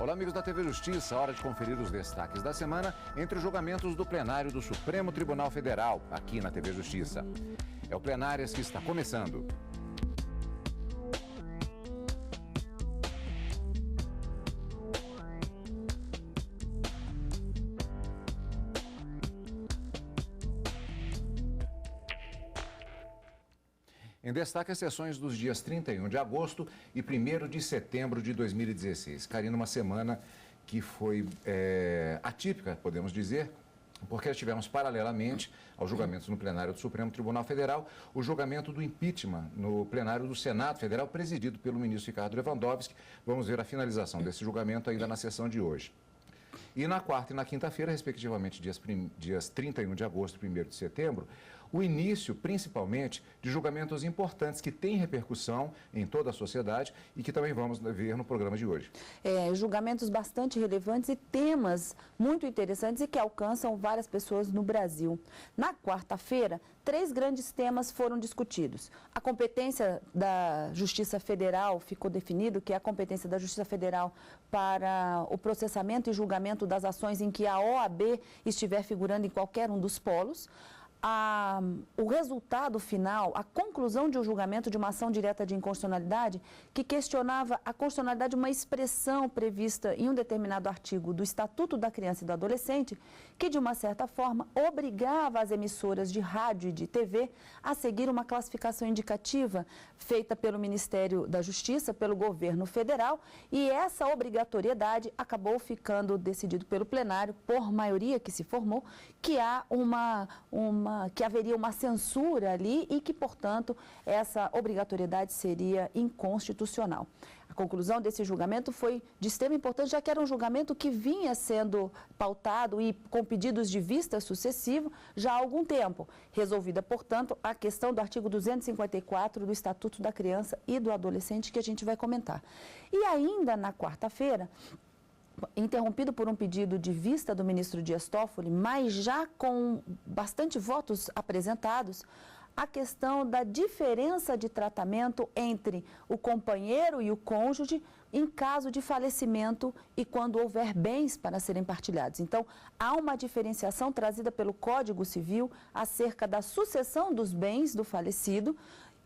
Olá, amigos da TV Justiça. Hora de conferir os destaques da semana entre os julgamentos do plenário do Supremo Tribunal Federal, aqui na TV Justiça. É o Plenárias que está começando. Em destaque as sessões dos dias 31 de agosto e 1º de setembro de 2016. Karina, uma semana que foi atípica, podemos dizer, porque tivemos paralelamente aos julgamentos no plenário do Supremo Tribunal Federal, o julgamento do impeachment no plenário do Senado Federal, presidido pelo ministro Ricardo Lewandowski. Vamos ver a finalização desse julgamento ainda na sessão de hoje. E na quarta e na quinta-feira, respectivamente, dias 31 de agosto e 1º de setembro, o início, principalmente, de julgamentos importantes que têm repercussão em toda a sociedade e que também vamos ver no programa de hoje. Julgamentos bastante relevantes e temas muito interessantes e que alcançam várias pessoas no Brasil. Na quarta-feira, 3 grandes temas foram discutidos. A competência da Justiça Federal ficou definido, que é a competência da Justiça Federal para o processamento e julgamento das ações em que a OAB estiver figurando em qualquer um dos polos. O resultado final, a conclusão de um julgamento de uma ação direta de inconstitucionalidade que questionava a constitucionalidade de uma expressão prevista em um determinado artigo do Estatuto da Criança e do Adolescente, que de uma certa forma obrigava as emissoras de rádio e de TV a seguir uma classificação indicativa feita pelo Ministério da Justiça, pelo governo federal, e essa obrigatoriedade acabou ficando decidido pelo plenário, por maioria que se formou, que que haveria uma censura ali e que, portanto, essa obrigatoriedade seria inconstitucional. A conclusão desse julgamento foi de extrema importância, já que era um julgamento que vinha sendo pautado e com pedidos de vista sucessivo já há algum tempo. Resolvida, portanto, a questão do artigo 254 do Estatuto da Criança e do Adolescente, que a gente vai comentar. E ainda na quarta-feira, interrompido por um pedido de vista do ministro Dias Toffoli, mas já com bastante votos apresentados, a questão da diferença de tratamento entre o companheiro e o cônjuge em caso de falecimento e quando houver bens para serem partilhados. Então, há uma diferenciação trazida pelo Código Civil acerca da sucessão dos bens do falecido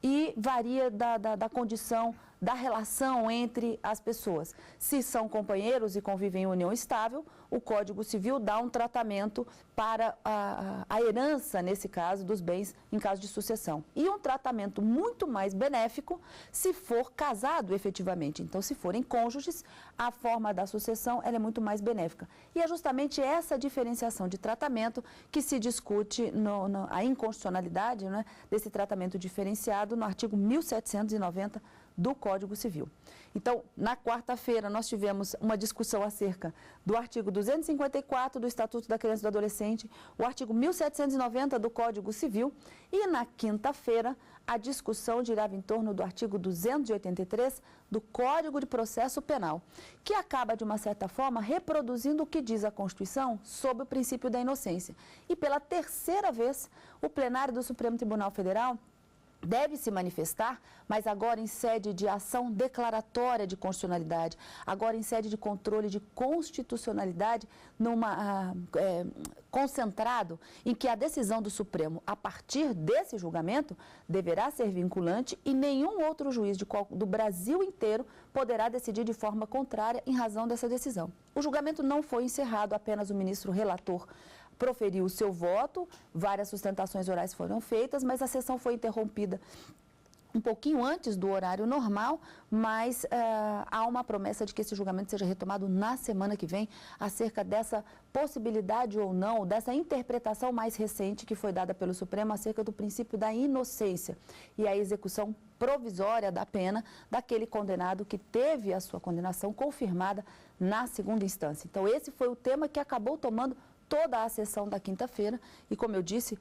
e varia da condição, da relação entre as pessoas. Se são companheiros e convivem em união estável, o Código Civil dá um tratamento para a herança, nesse caso, dos bens em caso de sucessão. E um tratamento muito mais benéfico se for casado efetivamente. Então, se forem cônjuges, a forma da sucessão ela é muito mais benéfica. E é justamente essa diferenciação de tratamento que se discute a inconstitucionalidade, né, desse tratamento diferenciado no artigo 1790 do Código Civil. Então, na quarta-feira, nós tivemos uma discussão acerca do artigo 254 do Estatuto da Criança e do Adolescente, o artigo 1790 do Código Civil, e na quinta-feira, a discussão girava em torno do artigo 283 do Código de Processo Penal, que acaba, de uma certa forma, reproduzindo o que diz a Constituição sobre o princípio da inocência. E pela terceira vez, o plenário do Supremo Tribunal Federal deve se manifestar, mas agora em sede de ação declaratória de constitucionalidade, agora em sede de controle de constitucionalidade, concentrado em que a decisão do Supremo, a partir desse julgamento, deverá ser vinculante e nenhum outro juiz do Brasil inteiro poderá decidir de forma contrária em razão dessa decisão. O julgamento não foi encerrado, apenas o ministro relator proferiu o seu voto, várias sustentações orais foram feitas, mas a sessão foi interrompida um pouquinho antes do horário normal, mas há uma promessa de que esse julgamento seja retomado na semana que vem, acerca dessa possibilidade ou não, dessa interpretação mais recente que foi dada pelo Supremo acerca do princípio da inocência e a execução provisória da pena daquele condenado que teve a sua condenação confirmada na segunda instância. Então, esse foi o tema que acabou tomando toda a sessão da quinta-feira e, como eu disse,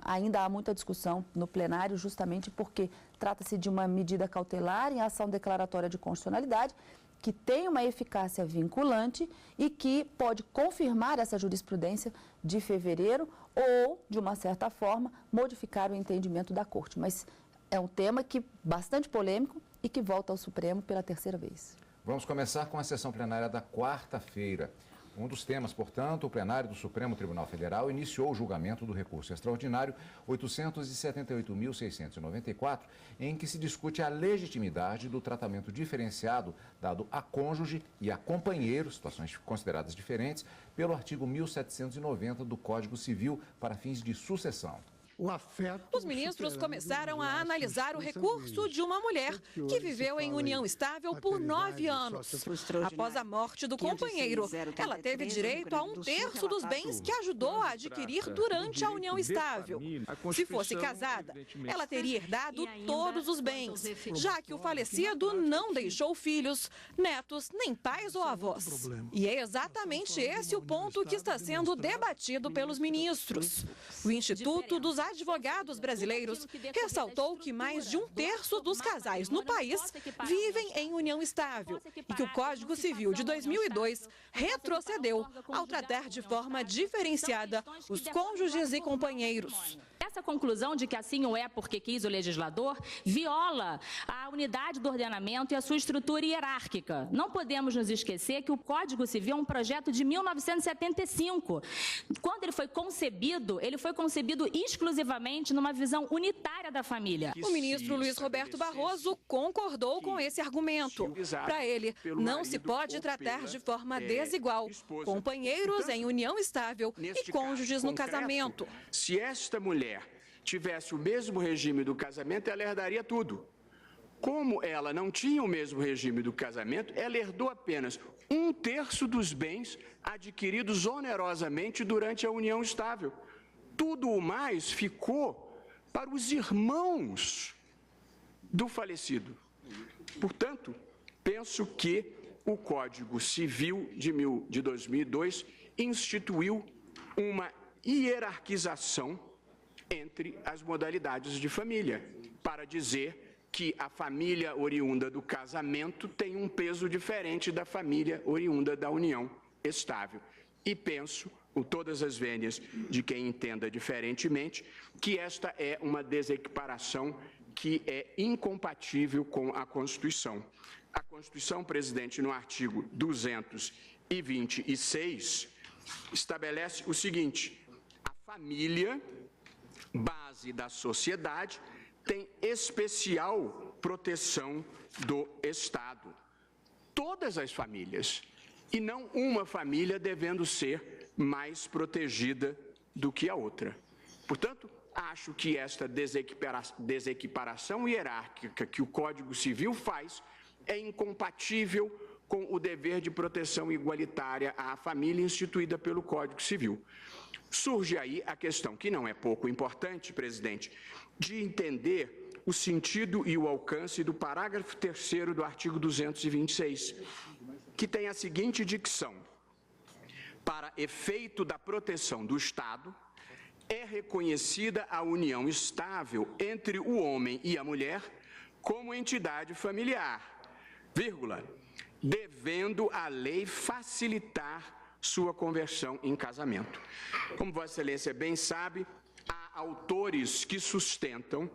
ainda há muita discussão no plenário, justamente porque trata-se de uma medida cautelar em ação declaratória de constitucionalidade que tem uma eficácia vinculante e que pode confirmar essa jurisprudência de fevereiro ou, de uma certa forma, modificar o entendimento da Corte. Mas é um tema bastante polêmico e que volta ao Supremo pela terceira vez. Vamos começar com a sessão plenária da quarta-feira. Um dos temas, portanto, o plenário do Supremo Tribunal Federal iniciou o julgamento do recurso extraordinário 878.694, em que se discute a legitimidade do tratamento diferenciado dado a cônjuge e a companheiro, situações consideradas diferentes, pelo artigo 1790 do Código Civil para fins de sucessão. Os ministros começaram a analisar o recurso de uma mulher que viveu em união estável por 9 anos. Após a morte do companheiro, ela teve direito a 1/3 dos bens que ajudou a adquirir durante a união estável. Se fosse casada, ela teria herdado todos os bens, já que o falecido não deixou filhos, netos, nem pais ou avós. E é exatamente esse o ponto que está sendo debatido pelos ministros. O Instituto dos Advogados Brasileiros ressaltou que mais de 1/3 dos casais no país vivem em união estável e que o Código Civil de 2002 retrocedeu ao tratar de forma diferenciada os cônjuges e companheiros. Essa conclusão de que assim o é porque quis o legislador viola a unidade do ordenamento e a sua estrutura hierárquica. Não podemos nos esquecer que o Código Civil é um projeto de 1975. Quando ele foi concebido exclusivamente numa visão unitária da família. O ministro Luiz Roberto Barroso concordou com esse argumento. Para ele, não se pode tratar de forma desigual companheiros em união estável e cônjuges no casamento. Se esta mulher tivesse o mesmo regime do casamento, ela herdaria tudo. Como ela não tinha o mesmo regime do casamento, ela herdou apenas 1/3 dos bens adquiridos onerosamente durante a união estável. Tudo o mais ficou para os irmãos do falecido. Portanto, penso que o Código Civil de 2002 instituiu uma hierarquização entre as modalidades de família, para dizer que a família oriunda do casamento tem um peso diferente da família oriunda da união estável. E penso, com todas as vênias de quem entenda diferentemente, que esta é uma desequiparação que é incompatível com a Constituição. A Constituição, presidente, no artigo 226, estabelece o seguinte: a família, base da sociedade, tem especial proteção do Estado. Todas as famílias, e não uma família devendo ser mais protegida do que a outra. Portanto, acho que esta desequiparação hierárquica que o Código Civil faz é incompatível com o dever de proteção igualitária à família instituída pelo Código Civil. Surge aí a questão, que não é pouco importante, presidente, de entender o sentido e o alcance do parágrafo 3º do artigo 226, que tem a seguinte dicção: para efeito da proteção do Estado, é reconhecida a união estável entre o homem e a mulher como entidade familiar, vírgula, devendo a lei facilitar sua conversão em casamento. Como Vossa Excelência bem sabe, há autores que sustentam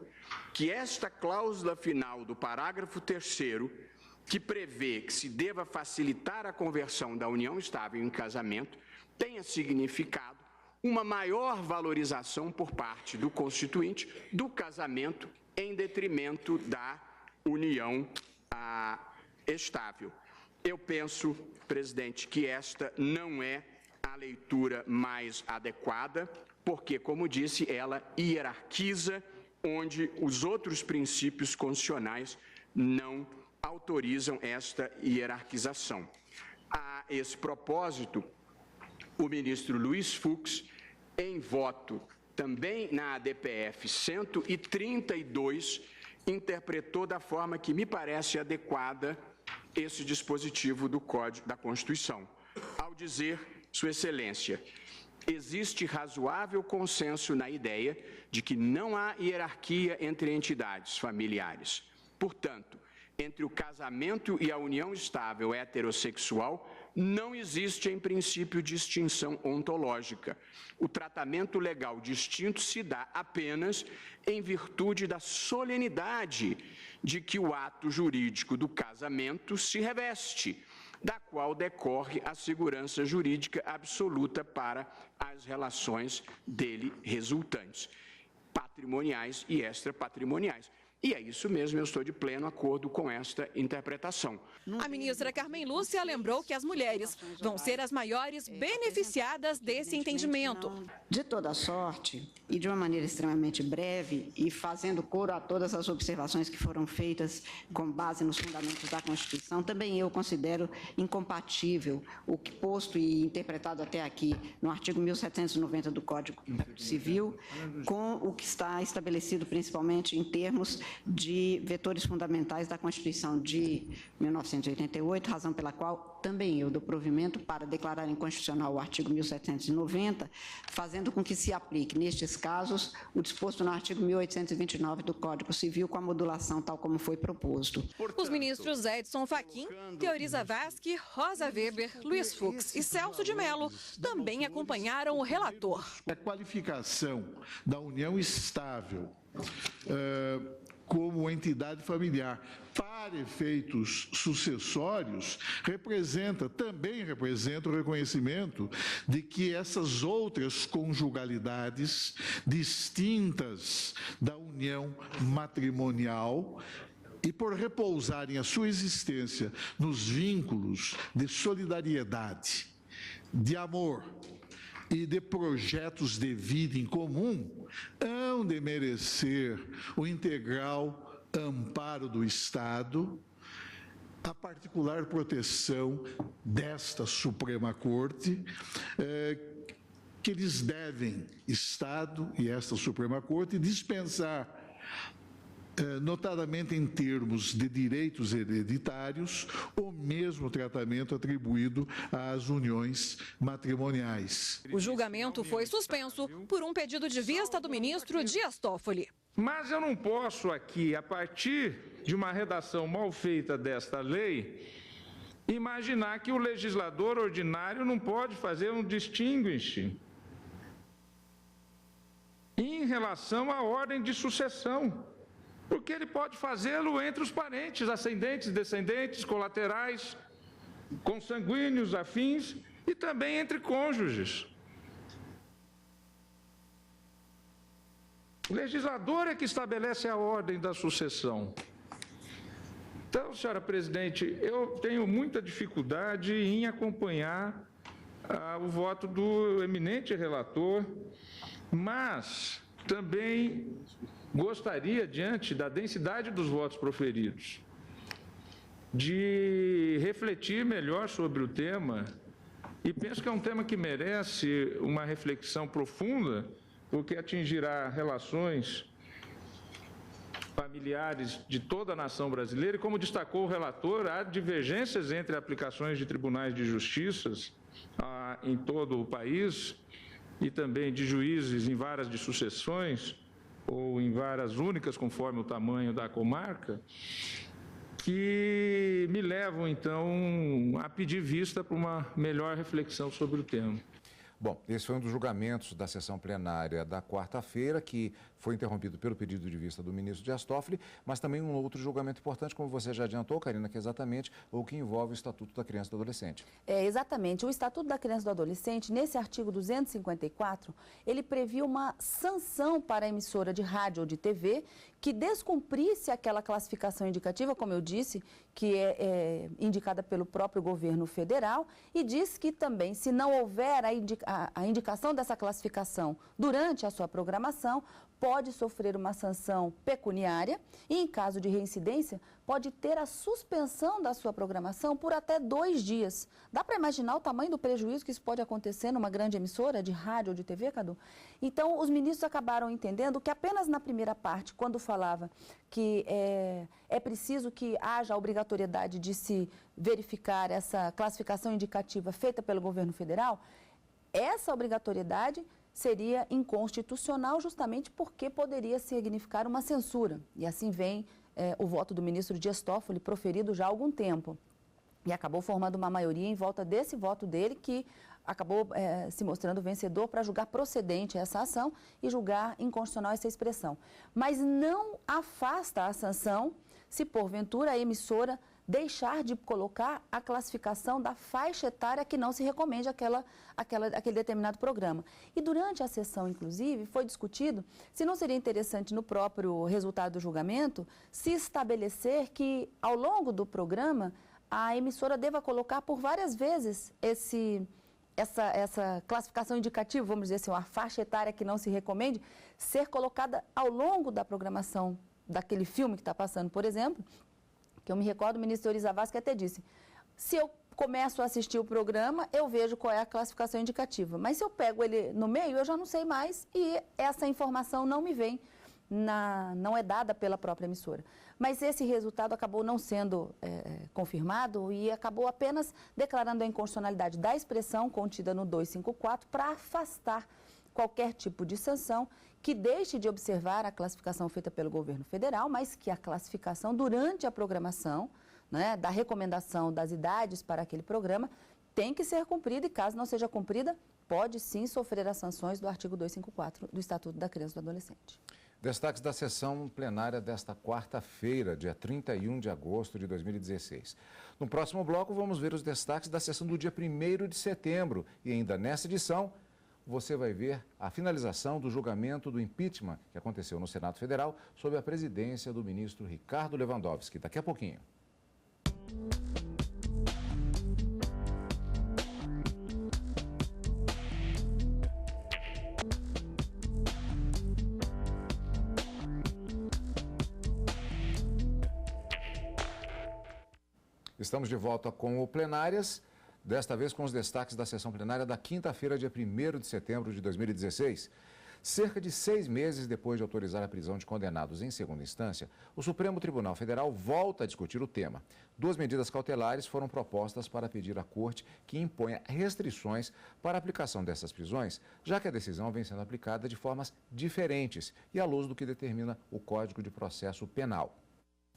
que esta cláusula final do parágrafo 3º, que prevê que se deva facilitar a conversão da união estável em casamento, tenha significado uma maior valorização por parte do constituinte do casamento em detrimento da união estável. Eu penso, presidente, que esta não é a leitura mais adequada, porque, como disse, ela hierarquiza onde os outros princípios constitucionais não autorizam esta hierarquização. A esse propósito, o ministro Luiz Fux, em voto também na ADPF 132, interpretou da forma que me parece adequada esse dispositivo do Código da Constituição, ao dizer, Sua Excelência, existe razoável consenso na ideia de que não há hierarquia entre entidades familiares. Portanto, entre o casamento e a união estável heterossexual, não existe, em princípio, distinção ontológica. O tratamento legal distinto se dá apenas em virtude da solenidade de que o ato jurídico do casamento se reveste, da qual decorre a segurança jurídica absoluta para as relações dele resultantes, patrimoniais e extrapatrimoniais. E é isso mesmo, eu estou de pleno acordo com esta interpretação. A ministra Carmen Lúcia lembrou que as mulheres vão ser as maiores beneficiadas desse entendimento. De toda sorte, e de uma maneira extremamente breve, e fazendo coro a todas as observações que foram feitas com base nos fundamentos da Constituição, também eu considero incompatível o que posto e interpretado até aqui no artigo 1790 do Código Civil, com o que está estabelecido principalmente em termos de vetores fundamentais da Constituição de 1988, razão pela qual também eu dou provimento para declarar inconstitucional o artigo 1790, fazendo com que se aplique, nestes casos, o disposto no artigo 1829 do Código Civil, com a modulação tal como foi proposto. Os ministros Edson Fachin, Teoriza Vasque, Rosa Weber, Luiz Fux e Celso de Mello também acompanharam o relator. A qualificação da união estável como entidade familiar para efeitos sucessórios também representa o reconhecimento de que essas outras conjugalidades distintas da união matrimonial e por repousarem a sua existência nos vínculos de solidariedade, de amor e de projetos de vida em comum, hão de merecer o integral amparo do Estado, a particular proteção desta Suprema Corte, que lhes devem, Estado e esta Suprema Corte, dispensar, notadamente em termos de direitos hereditários, o mesmo tratamento atribuído às uniões matrimoniais. O julgamento foi suspenso por um pedido de vista do ministro Dias Toffoli. Mas eu não posso aqui, a partir de uma redação mal feita desta lei, imaginar que o legislador ordinário não pode fazer um distinguish em relação à ordem de sucessão. Porque ele pode fazê-lo entre os parentes, ascendentes, descendentes, colaterais, consanguíneos, afins, e também entre cônjuges. O legislador é que estabelece a ordem da sucessão. Então, senhora presidente, eu tenho muita dificuldade em acompanhar o voto do eminente relator, mas também gostaria, diante da densidade dos votos proferidos, de refletir melhor sobre o tema, e penso que é um tema que merece uma reflexão profunda, porque atingirá relações familiares de toda a nação brasileira, e como destacou o relator, há divergências entre aplicações de tribunais de justiça em todo o país, e também de juízes em varas de sucessões, ou em varas únicas, conforme o tamanho da comarca, que me levam, então, a pedir vista para uma melhor reflexão sobre o tema. Bom, esse foi um dos julgamentos da sessão plenária da quarta-feira, que foi interrompido pelo pedido de vista do ministro Dias Toffoli, mas também um outro julgamento importante, como você já adiantou, Karina, que é exatamente o que envolve o Estatuto da Criança e do Adolescente. Exatamente. O Estatuto da Criança e do Adolescente, nesse artigo 254, ele previa uma sanção para a emissora de rádio ou de TV que descumprisse aquela classificação indicativa, como eu disse, que é indicada pelo próprio governo federal, e diz que também, se não houver a indicação dessa classificação durante a sua programação, pode sofrer uma sanção pecuniária e, em caso de reincidência, pode ter a suspensão da sua programação por até 2 dias. Dá para imaginar o tamanho do prejuízo que isso pode acontecer numa grande emissora de rádio ou de TV, Cadu? Então, os ministros acabaram entendendo que apenas na primeira parte, quando falava que é preciso que haja a obrigatoriedade de se verificar essa classificação indicativa feita pelo governo federal, essa obrigatoriedade seria inconstitucional justamente porque poderia significar uma censura. E assim vem o voto do ministro Dias Toffoli proferido já há algum tempo. E acabou formando uma maioria em volta desse voto dele, que acabou se mostrando vencedor para julgar procedente essa ação e julgar inconstitucional essa expressão. Mas não afasta a sanção se, porventura, a emissora deixar de colocar a classificação da faixa etária que não se recomende aquele determinado programa. E durante a sessão, inclusive, foi discutido se não seria interessante, no próprio resultado do julgamento, se estabelecer que, ao longo do programa, a emissora deva colocar por várias vezes essa classificação indicativa, vamos dizer assim, uma faixa etária que não se recomende, ser colocada ao longo da programação daquele filme que está passando, por exemplo, que eu me recordo, o ministro Euri Zavascki até disse, se eu começo a assistir o programa, eu vejo qual é a classificação indicativa, mas se eu pego ele no meio, eu já não sei mais e essa informação não me vem, não é dada pela própria emissora. Mas esse resultado acabou não sendo confirmado e acabou apenas declarando a inconstitucionalidade da expressão contida no 254 para afastar qualquer tipo de sanção que deixe de observar a classificação feita pelo governo federal, mas que a classificação durante a programação, né, da recomendação das idades para aquele programa, tem que ser cumprida e, caso não seja cumprida, pode sim sofrer as sanções do artigo 254 do Estatuto da Criança e do Adolescente. Destaques da sessão plenária desta quarta-feira, dia 31 de agosto de 2016. No próximo bloco, vamos ver os destaques da sessão do dia 1º de setembro. E ainda nessa edição, você vai ver a finalização do julgamento do impeachment que aconteceu no Senado Federal sob a presidência do ministro Ricardo Lewandowski. Daqui a pouquinho. Estamos de volta com o Plenárias, desta vez com os destaques da sessão plenária da quinta-feira, dia 1º de setembro de 2016. Cerca de 6 meses depois de autorizar a prisão de condenados em segunda instância, o Supremo Tribunal Federal volta a discutir o tema. 2 medidas cautelares foram propostas para pedir à Corte que imponha restrições para a aplicação dessas prisões, já que a decisão vem sendo aplicada de formas diferentes e à luz do que determina o Código de Processo Penal.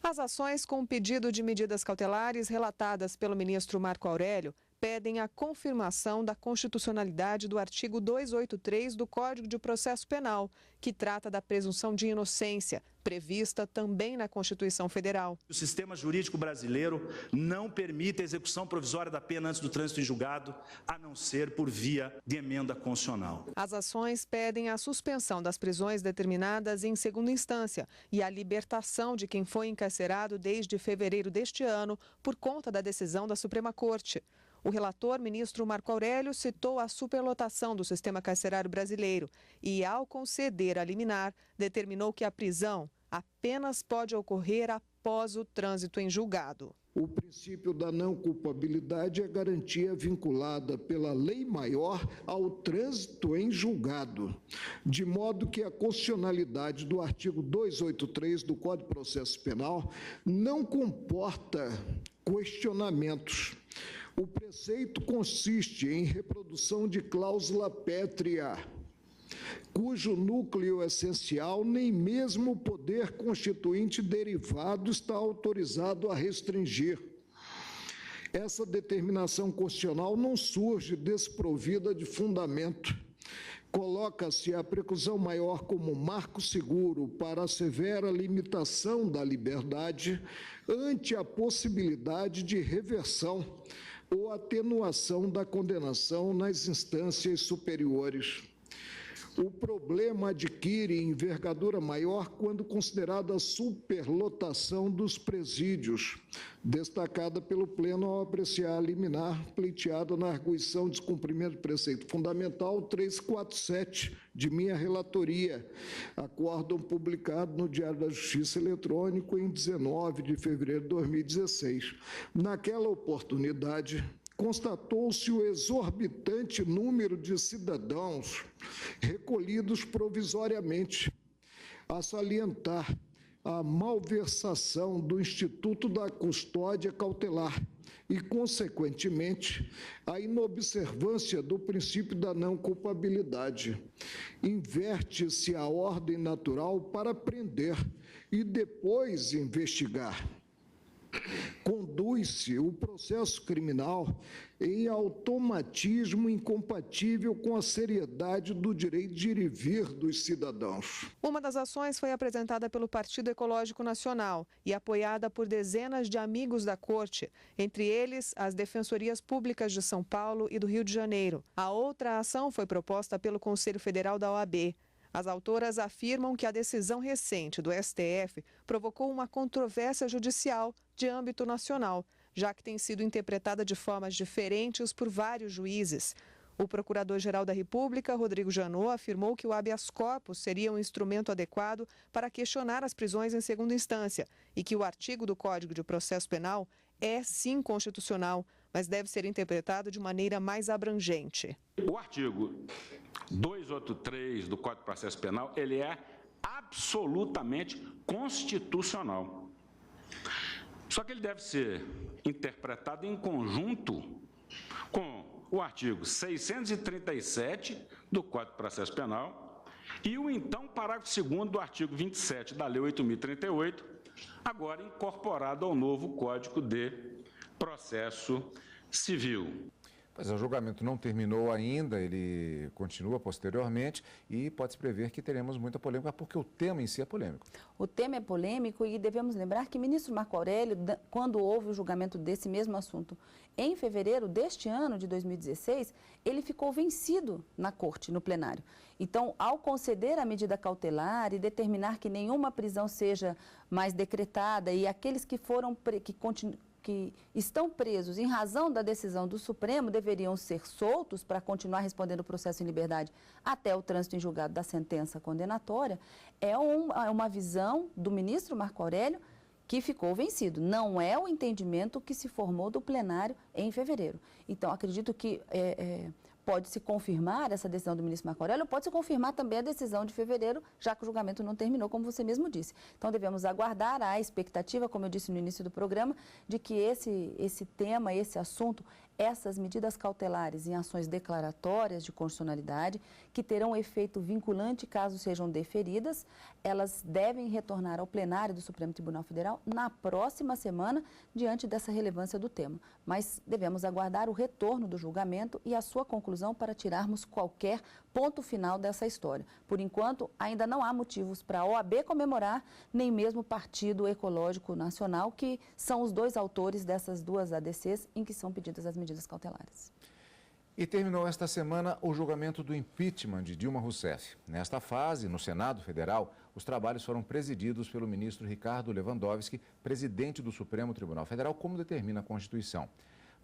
As ações com pedido de medidas cautelares relatadas pelo ministro Marco Aurélio pedem a confirmação da constitucionalidade do artigo 283 do Código de Processo Penal, que trata da presunção de inocência, prevista também na Constituição Federal. O sistema jurídico brasileiro não permite a execução provisória da pena antes do trânsito em julgado, a não ser por via de emenda constitucional. As ações pedem a suspensão das prisões determinadas em segunda instância e a libertação de quem foi encarcerado desde fevereiro deste ano por conta da decisão da Suprema Corte. O relator, ministro Marco Aurélio, citou a superlotação do sistema carcerário brasileiro e, ao conceder a liminar, determinou que a prisão apenas pode ocorrer após o trânsito em julgado. O princípio da não culpabilidade é garantia vinculada pela lei maior ao trânsito em julgado, de modo que a constitucionalidade do artigo 283 do Código de Processo Penal não comporta questionamentos. O preceito consiste em reprodução de cláusula pétrea, cujo núcleo essencial nem mesmo o poder constituinte derivado está autorizado a restringir. Essa determinação constitucional não surge desprovida de fundamento. Coloca-se a preclusão maior como marco seguro para a severa limitação da liberdade ante a possibilidade de reversão ou atenuação da condenação nas instâncias superiores. O problema adquire envergadura maior quando considerada a superlotação dos presídios, destacada pelo Pleno ao apreciar a liminar pleiteada na arguição de descumprimento do preceito fundamental 347 de minha relatoria, acórdão publicado no Diário da Justiça Eletrônico em 19 de fevereiro de 2016. Naquela oportunidade, constatou-se o exorbitante número de cidadãos recolhidos provisoriamente, a salientar a malversação do Instituto da Custódia Cautelar e, consequentemente, a inobservância do princípio da não culpabilidade. Inverte-se a ordem natural para prender e depois investigar. Conduz-se o processo criminal em automatismo incompatível com a seriedade do direito de ir e vir dos cidadãos. Uma das ações foi apresentada pelo Partido Ecológico Nacional e apoiada por dezenas de amigos da Corte, entre eles as Defensorias Públicas de São Paulo e do Rio de Janeiro. A outra ação foi proposta pelo Conselho Federal da OAB. As autoras afirmam que a decisão recente do STF provocou uma controvérsia judicial de âmbito nacional, já que tem sido interpretada de formas diferentes por vários juízes. O Procurador-Geral da República, Rodrigo Janot, afirmou que o habeas corpus seria um instrumento adequado para questionar as prisões em segunda instância e que o artigo do Código de Processo Penal é, sim, constitucional, mas deve ser interpretado de maneira mais abrangente. O artigo 283 do Código de Processo Penal, ele é absolutamente constitucional. Só que ele deve ser interpretado em conjunto com o artigo 637 do Código de Processo Penal e o então parágrafo 2º do artigo 27 da Lei 8.038, agora incorporado ao novo Código de Processo Civil. Pois é, o julgamento não terminou ainda, ele continua posteriormente e pode-se prever que teremos muita polêmica, porque o tema em si é polêmico. O tema é polêmico e devemos lembrar que o ministro Marco Aurélio, quando houve o julgamento desse mesmo assunto, em fevereiro deste ano, de 2016, ele ficou vencido na corte, no plenário. Então, ao conceder a medida cautelar e determinar que nenhuma prisão seja mais decretada e aqueles que estão presos em razão da decisão do Supremo deveriam ser soltos para continuar respondendo o processo em liberdade até o trânsito em julgado da sentença condenatória, é uma visão do ministro Marco Aurélio que ficou vencido. Não é o entendimento que se formou do plenário em fevereiro. Então, acredito que pode-se confirmar essa decisão do ministro Marco Aurélio, pode-se confirmar também a decisão de fevereiro, já que o julgamento não terminou, como você mesmo disse. Então, devemos aguardar a expectativa, como eu disse no início do programa, de que esse tema, esse assunto, essas medidas cautelares em ações declaratórias de constitucionalidade, que terão efeito vinculante caso sejam deferidas, elas devem retornar ao plenário do Supremo Tribunal Federal na próxima semana, diante dessa relevância do tema. Mas devemos aguardar o retorno do julgamento e a sua conclusão para tirarmos qualquer ponto final dessa história. Por enquanto, ainda não há motivos para a OAB comemorar, nem mesmo o Partido Ecológico Nacional, que são os dois autores dessas duas ADCs em que são pedidas as medidas cautelares. E terminou esta semana o julgamento do impeachment de Dilma Rousseff. Nesta fase, no Senado Federal, os trabalhos foram presididos pelo ministro Ricardo Lewandowski, presidente do Supremo Tribunal Federal, como determina a Constituição.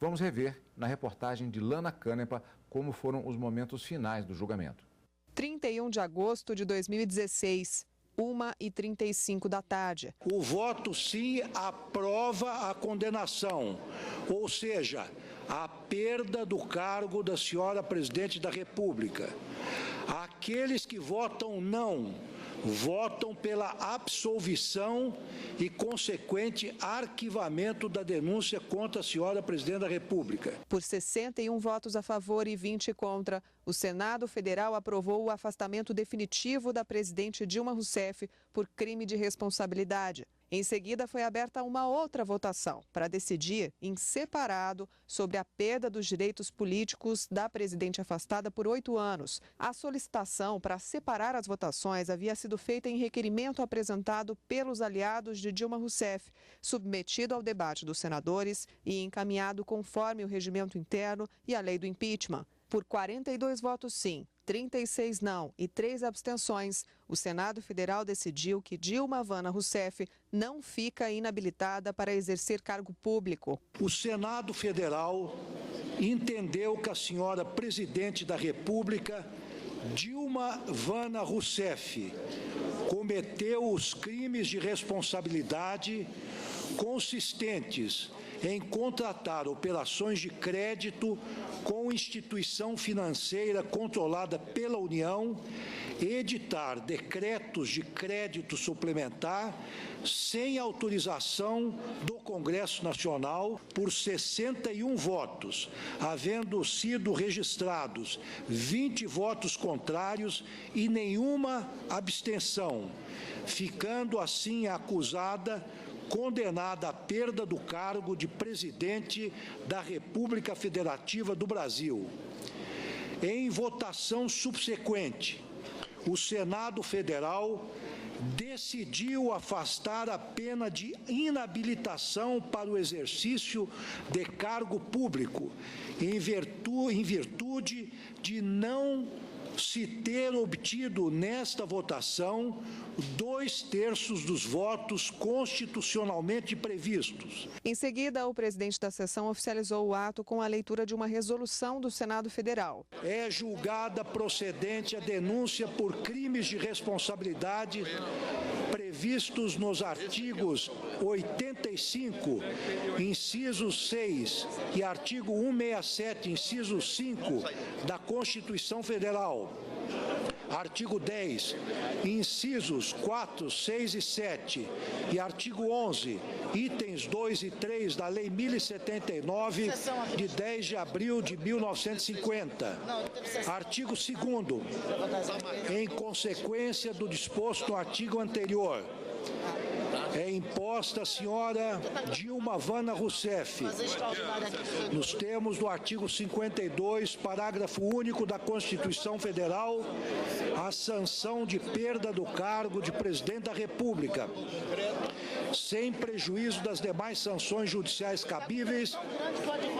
Vamos rever na reportagem de Lana Canepa como foram os momentos finais do julgamento. 31 de agosto de 2016. 1h35 da tarde. O voto sim aprova a condenação, ou seja, a perda do cargo da senhora presidente da República. Aqueles que votam não, votam pela absolvição e consequente arquivamento da denúncia contra a senhora presidente da República. Por 61 votos a favor e 20 contra, o Senado Federal aprovou o afastamento definitivo da presidente Dilma Rousseff por crime de responsabilidade. Em seguida, foi aberta uma outra votação para decidir em separado sobre a perda dos direitos políticos da presidente afastada por 8 anos. A solicitação para separar as votações havia sido feita em requerimento apresentado pelos aliados de Dilma Rousseff, submetido ao debate dos senadores e encaminhado conforme o regimento interno e a lei do impeachment. Por 42 votos sim, 36 não e 3 abstenções, o Senado Federal decidiu que Dilma Vana Rousseff não fica inabilitada para exercer cargo público. O Senado Federal entendeu que a senhora presidente da República, Dilma Vana Rousseff, cometeu os crimes de responsabilidade consistentes em contratar operações de crédito com instituição financeira controlada pela União editar decretos de crédito suplementar sem autorização do Congresso Nacional por 61 votos, havendo sido registrados 20 votos contrários e nenhuma abstenção, ficando assim a acusada condenada à perda do cargo de presidente da República Federativa do Brasil. Em votação subsequente, o Senado Federal decidiu afastar a pena de inabilitação para o exercício de cargo público, em virtude de não se ter obtido nesta votação 2/3 dos votos constitucionalmente previstos. Em seguida, o presidente da sessão oficializou o ato com a leitura de uma resolução do Senado Federal. É julgada procedente a denúncia por crimes de responsabilidade previstos nos artigos 85, inciso 6 e artigo 167, inciso 5 da Constituição Federal. Artigo 10, incisos 4, 6 e 7 e artigo 11, itens 2 e 3 da Lei 1079, de 10 de abril de 1950. Artigo 2º, em consequência do disposto no artigo anterior, é imposta a senhora Dilma Vana Rousseff, nos termos do artigo 52, parágrafo único da Constituição Federal, a sanção de perda do cargo de presidente da República, sem prejuízo das demais sanções judiciais cabíveis,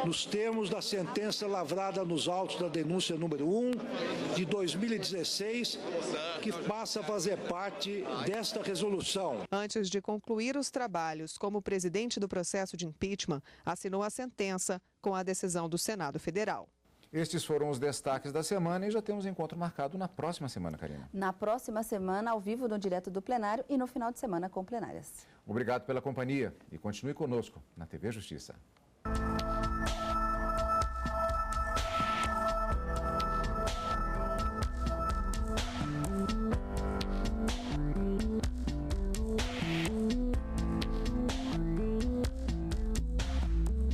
nos termos da sentença lavrada nos autos da denúncia número 1 de 2016, que passa a fazer parte desta resolução. Antes de concluir os trabalhos como presidente do processo de impeachment, assinou a sentença com a decisão do Senado Federal. Estes foram os destaques da semana e já temos encontro marcado na próxima semana, Karina. Na próxima semana, ao vivo, no Direto do Plenário e no final de semana com plenárias. Obrigado pela companhia e continue conosco na TV Justiça.